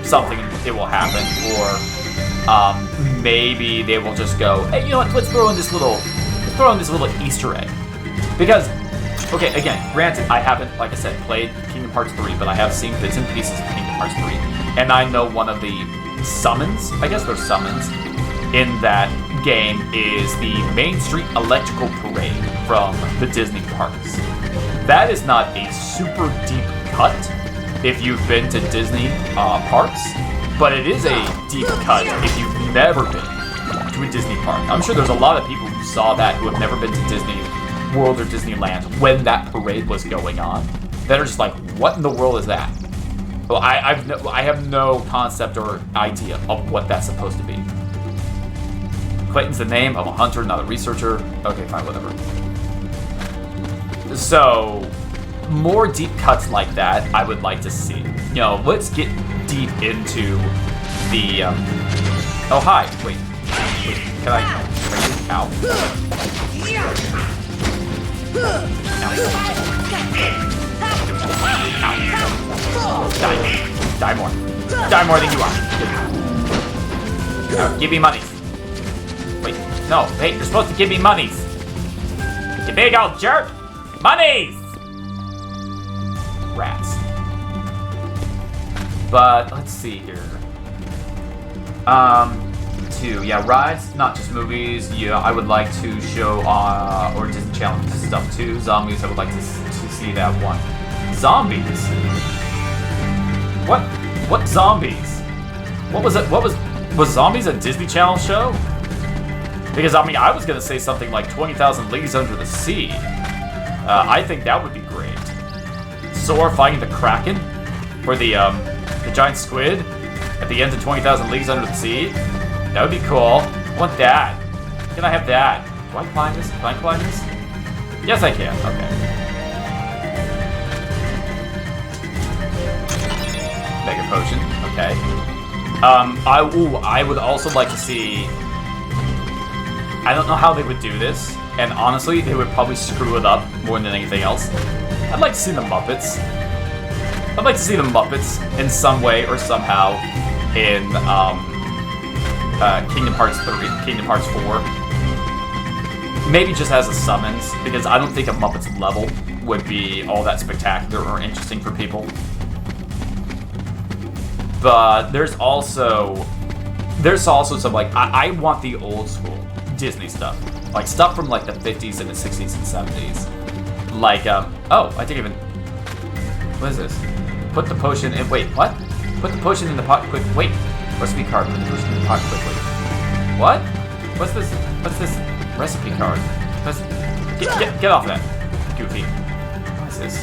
something it will happen, or maybe they will just go, hey, you know what? Let's throw in this little Easter egg. Because, okay, again, granted, I haven't, like I said, played Kingdom Hearts 3, but I have seen bits and pieces of Kingdom Hearts 3, and I know one of the summons, I guess they're summons, in that game is the Main Street Electrical Parade from the Disney parks. That is not a super deep cut if you've been to Disney parks, but it is a deep cut if you've never been to a Disney park. I'm sure there's a lot of people who saw that who have never been to Disney World or Disneyland when that parade was going on, that are just like, what in the world is that? Well, I have no concept or idea of what that's supposed to be. Clayton's the name of a hunter, not a researcher. Okay, fine, whatever. So, more deep cuts like that, I would like to see. You know, let's get deep into the, oh, hi, wait, can I ow. Die more. Die more than you are. Now, give me monies. Wait, no, hey, you're supposed to give me monies. You big old jerk. Monies! Rats. But, let's see here. Yeah, rides, not just movies. Yeah, I would like to show, or Disney Channel stuff too. Zombies, I would like to see that one. Zombies? What zombies? What was it? Was Zombies a Disney Channel show? Because, I mean, I was gonna say something like 20,000 Leagues Under the Sea. I think that would be great. Sora fighting the Kraken? Or the giant squid? At the end of 20,000 Leagues Under the Sea? That would be cool. I want that. Can I have that? Do I climb this? Can I climb this? Yes, I can. Okay. Mega Potion. Okay. I would also like to see... I don't know how they would do this, and honestly, they would probably screw it up more than anything else. I'd like to see the Muppets. I'd like to see the Muppets in some way or somehow in Kingdom Hearts 3, Kingdom Hearts 4. Maybe just as a summons, because I don't think a Muppets level would be all that spectacular or interesting for people. But there's also some, like, I want the old school Disney stuff. Like, stuff from, like, the 50s and the 60s and 70s. Like, oh, I didn't even... What is this? Put the potion in... Wait, what? Put the potion in the pot quick... Wait. Recipe card. Put the potion in the pot quickly. What? What's this recipe card? Get off that. Goofy. What is this?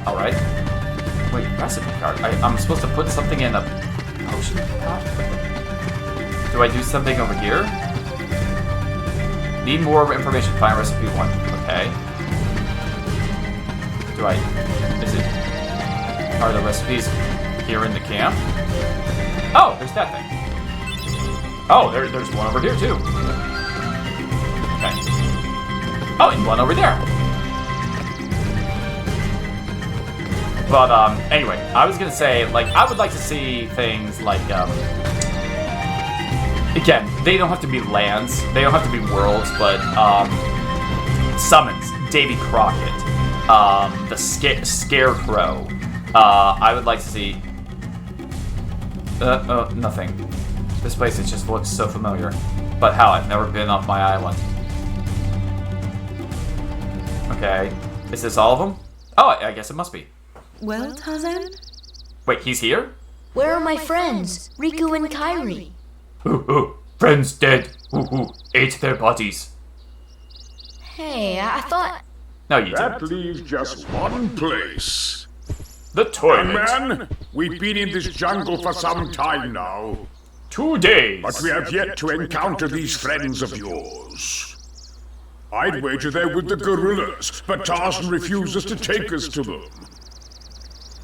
Alright. Wait, recipe card. I'm supposed to put something in a potion pot? Do I do something over here? Need more information. Find recipe 1. Okay. Is it... Are the recipes here in the camp? Oh, there's that thing. Oh, there's one over here, too. Okay. Oh, and one over there. But, anyway, I was gonna say, like, I would like to see things like, again, they don't have to be lands, they don't have to be worlds, but, summons, Davy Crockett, the Scarecrow, I would like to see, nothing. This place, it just looks so familiar. But how? I've never been off my island. Okay. Is this all of them? Oh, I guess it must be. Well, Tarzan? Wait, he's here? Where are my friends, Riku and Kairi? Friends dead. Ate their bodies. Hey, I thought... No, you That didn't. leaves just one place. The Young toilet. man, we've been in this jungle for some time now, 2 days. but we have yet to encounter these friends of yours. I'd wager they're with the gorillas, but Tarzan refuses to take us to them.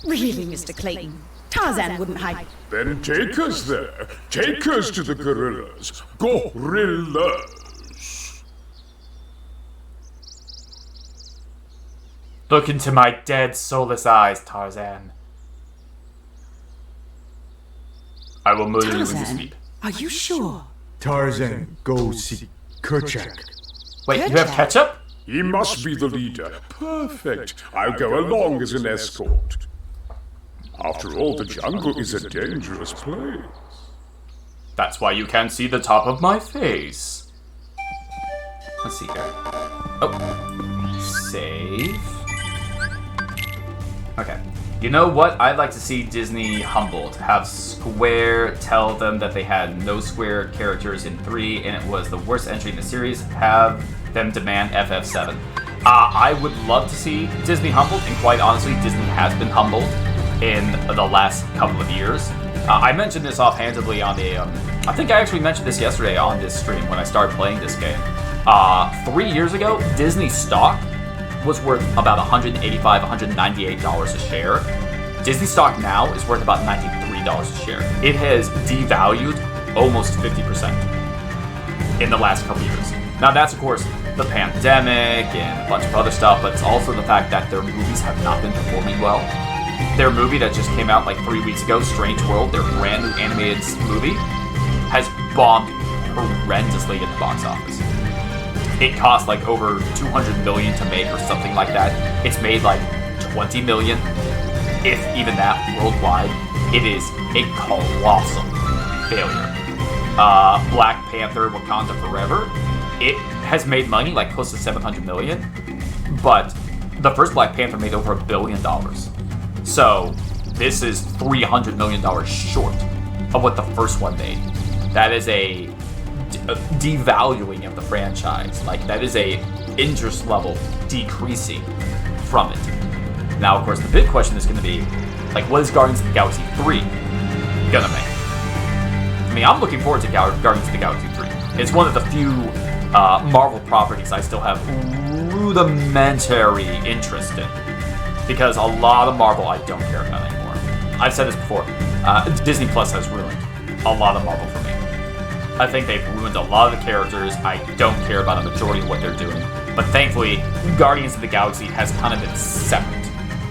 Really, Mr. Clayton? Tarzan wouldn't hide. Then take us there. Take us to the gorillas. Gorillas. Look into my dead, soulless eyes, Tarzan. I will murder you in your Tarzan, sleep. are you sure? Tarzan, go see Kerchak. Wait, you have ketchup? He must be the leader. Perfect. I'll go along as an escort. After all, the jungle is a dangerous place. That's why you can't see the top of my face. Let's see here. Oh. Save. Okay. You know what? I'd like to see Disney humbled. Have Square tell them that they had no Square characters in 3 and it was the worst entry in the series. Have them demand FF7. I would love to see Disney humbled, and quite honestly, Disney has been humbled in the last couple of years. I mentioned this offhandedly on the... I think I actually mentioned this yesterday on this stream when I started playing this game. 3 years ago, Disney stock was worth about $185, $198 a share. Disney stock now is worth about $93 a share. It has devalued almost 50% in the last couple years. Now that's, of course, the pandemic and a bunch of other stuff, but it's also the fact that their movies have not been performing well. Their movie that just came out like 3 weeks ago, Strange World, their brand new animated movie, has bombed horrendously at the box office. It cost like over $200 million to make or something like that. It's made like $20 million, if even that, worldwide. It is a colossal failure. Black Panther: Wakanda Forever, it has made money like close to $700 million, but the first Black Panther made over $1 billion. So this is $300 million short of what the first one made. That is a devaluing of the franchise. Like, that is a interest level decreasing from it. Now, of course, the big question is going to be, like, what is Guardians of the Galaxy 3 gonna make? I mean, I'm looking forward to Guardians of the Galaxy 3. It's one of the few Marvel properties I still have rudimentary interest in. Because a lot of Marvel I don't care about anymore. I've said this before. Disney Plus has ruined a lot of Marvel for me. I think they've ruined a lot of the characters. I don't care about a majority of what they're doing. But thankfully, Guardians of the Galaxy has kind of been separate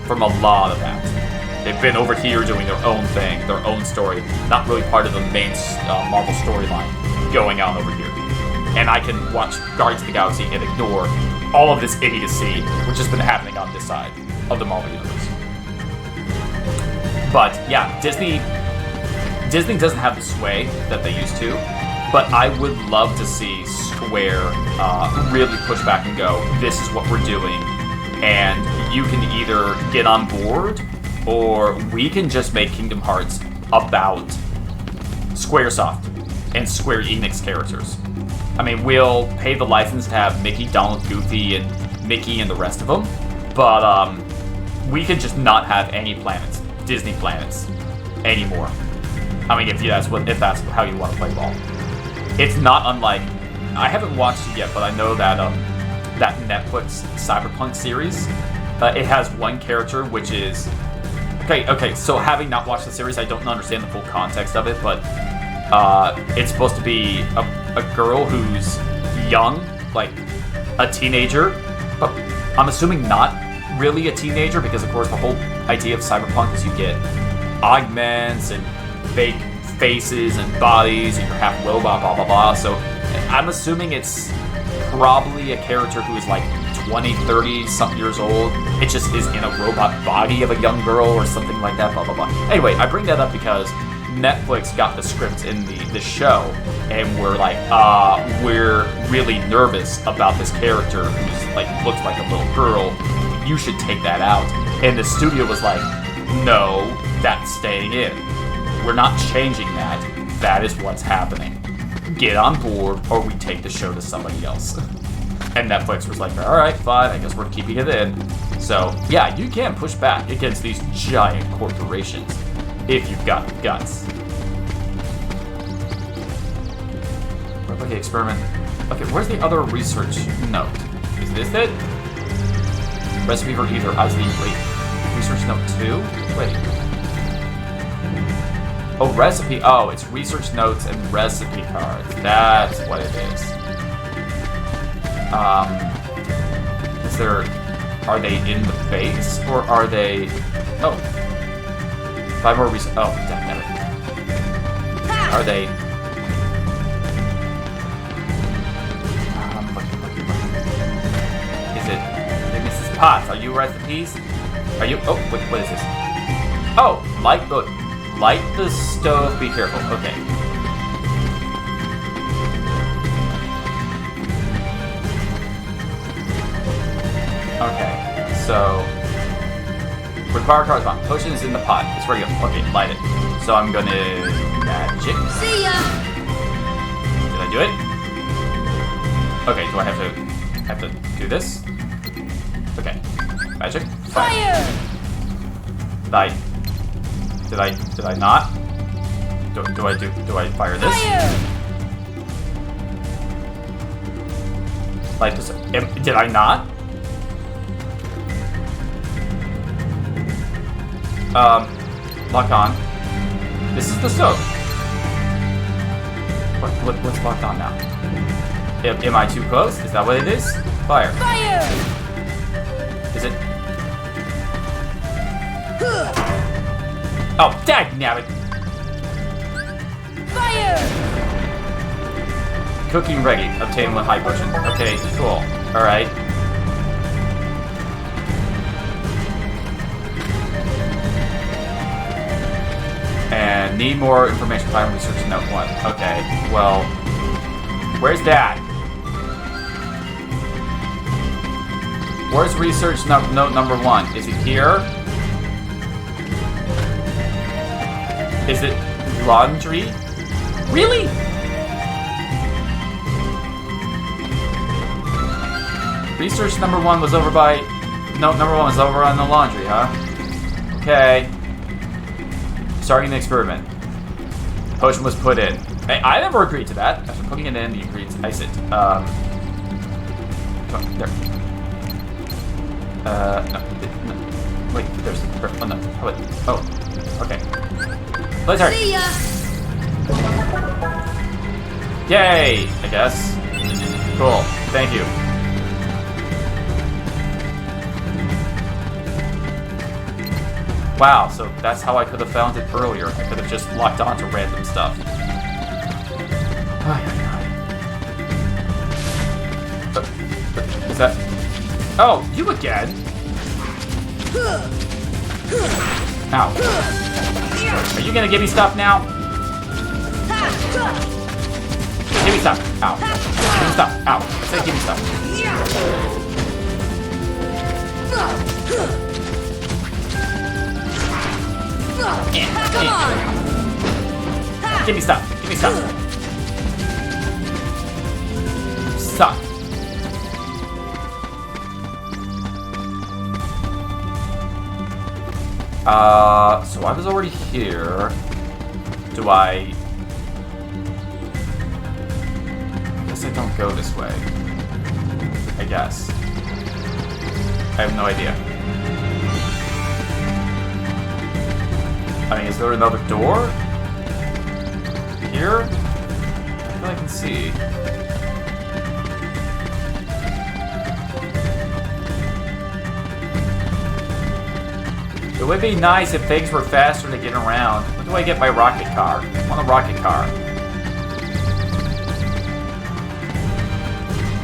from a lot of that. They've been over here doing their own thing, their own story, not really part of the main Marvel storyline going on over here. And I can watch Guardians of the Galaxy and ignore all of this idiocy which has been happening on this side of the Marvel Universe. But yeah, Disney doesn't have the sway that they used to, but I would love to see Square really push back and go, this is what we're doing, and you can either get on board, or we can just make Kingdom Hearts about Squaresoft and Square Enix characters. I mean, we'll pay the license to have Mickey, Donald, Goofy, and Mickey and the rest of them, but we could just not have any planets, Disney planets, anymore. I mean, if that's how you want to play ball. It's not unlike, I haven't watched it yet, but I know that that Netflix Cyberpunk series, it has one character which is, okay, so having not watched the series, I don't understand the full context of it, but it's supposed to be a girl who's young, like a teenager, but I'm assuming not really a teenager, because of course the whole idea of Cyberpunk is you get augments and fake faces and bodies, and you're half robot, blah blah blah. So I'm assuming it's probably a character who is like 20, 30 something years old. It just is in a robot body of a young girl or something like that, blah blah blah. Anyway, I bring that up because Netflix got the scripts in the show, and we're like, we're really nervous about this character who's like looks like a little girl. You should take that out. And the studio was like, no, that's staying in. We're not changing that. That is what's happening. Get on board, or we take the show to somebody else. And Netflix was like, all right, fine, I guess we're keeping it in. So, yeah, you can push back against these giant corporations if you've got the guts. Replicate experiment. Okay, where's the other research note? Is this it? Recipe for either. Wait. Research note 2? Wait. Oh, recipe. Oh, it's research notes and recipe cards. That's what it is. Are they in the base, or are they... Oh. 5 more research... Oh, damn it. Are they... Looking. Is it... Hey, Mrs. Potts, are you recipes? Are you... Oh, what is this? Oh, light the stove, be careful. Okay. Okay, so require correspond. Potion is in the pot. It's ready to go. Okay, light it. So I'm gonna magic. See ya! Did I do it? Okay, do I have to do this? Okay. Magic. Fire! Did I not? Do I fire this? Fire! Light this. Did I not? Lock on. This is the stove. What's locked on now? Am I too close? Is that what it is? Fire. Fire! Is it? Oh, dagnabbit! Fire! Cooking ready. Obtain 1 high potion. Okay, cool. Alright. And need more information. Final research note 1. Okay, well, where's that? Where's research note number 1? Is it here? Is it laundry? Really? Research number 1 was over by... Note number 1 was over on the laundry, huh? Okay. Starting the experiment. Potion was put in. Hey, I never agreed to that. After putting it in, you agreed to ice it. Oh, there. No. Wait, there's... Oh, no. Wait. Oh, okay. Let's hurry. See ya! Yay, I guess. Cool. Thank you. Wow, so that's how I could have found it earlier. I could have just locked on to random stuff. Is that... Oh, you again? Ow. Are you gonna give me stuff now? Give me stuff. Ow. Give me stuff. Ow. I said give me stuff. Come on! Give me stuff. Give me stuff. Suck. So I was already here. Do I... I guess I don't go this way. I guess. I have no idea. I mean, is there another door? Here? I feel I can see. It would be nice if things were faster to get around. When do I get my rocket car? I want a rocket car.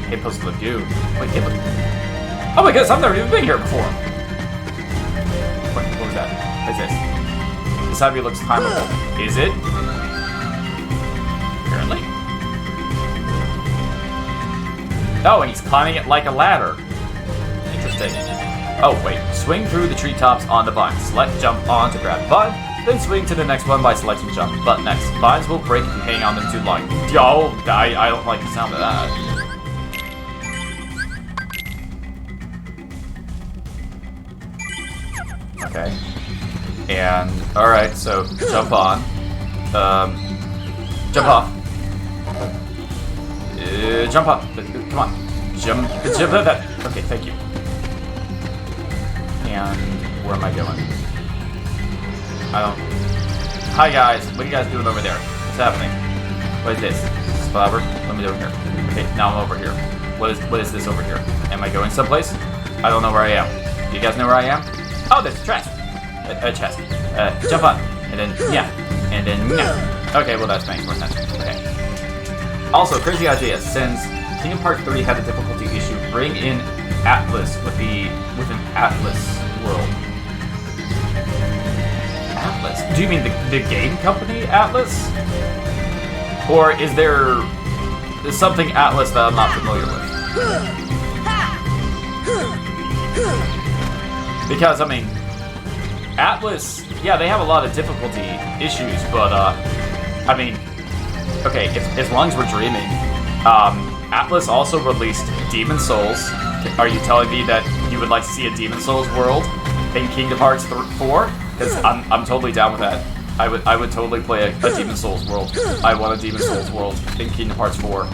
Hey, Post Lagoon. Wait, hey, look. Oh my goodness, I've never even been here before. What was that? What is this? This heavy looks climbable. Is it? Apparently. Oh, and he's climbing it like a ladder. Interesting. Oh, wait. Swing through the treetops on the vine. Select jump on to grab the vine. Then swing to the next one by selecting jump. But next, vines will break if you hang on them too long. Yo, I don't like the sound of that. Okay. And, alright, so jump on. Jump off. Jump up. Come on. Jump. Okay, thank you. And where am I going? I don't... Hi guys, what are you guys doing over there? What's happening? What is this? Flower? Let me over here. Okay, now I'm over here. What is this over here? Am I going someplace? I don't know where I am. Do you guys know where I am? Oh, there's a chest. A chest. Jump on. And then, yeah. And then, yeah. Okay, well that makes more sense. Okay. Also, crazy idea. Since Kingdom Hearts 3 had a difficulty issue, bring in Atlas with an Atlas world. Atlas? Do you mean the game company Atlas? Or is there something Atlas that I'm not familiar with? Because, I mean, Atlas, yeah, they have a lot of difficulty issues, but, I mean, okay, as long as we're dreaming, Atlas also released Demon Souls. Are you telling me that you would like to see a Demon Souls world in Kingdom Hearts 4? Because I'm totally down with that. I would totally play a Demon Souls world. I want a Demon Souls world in Kingdom Hearts 4.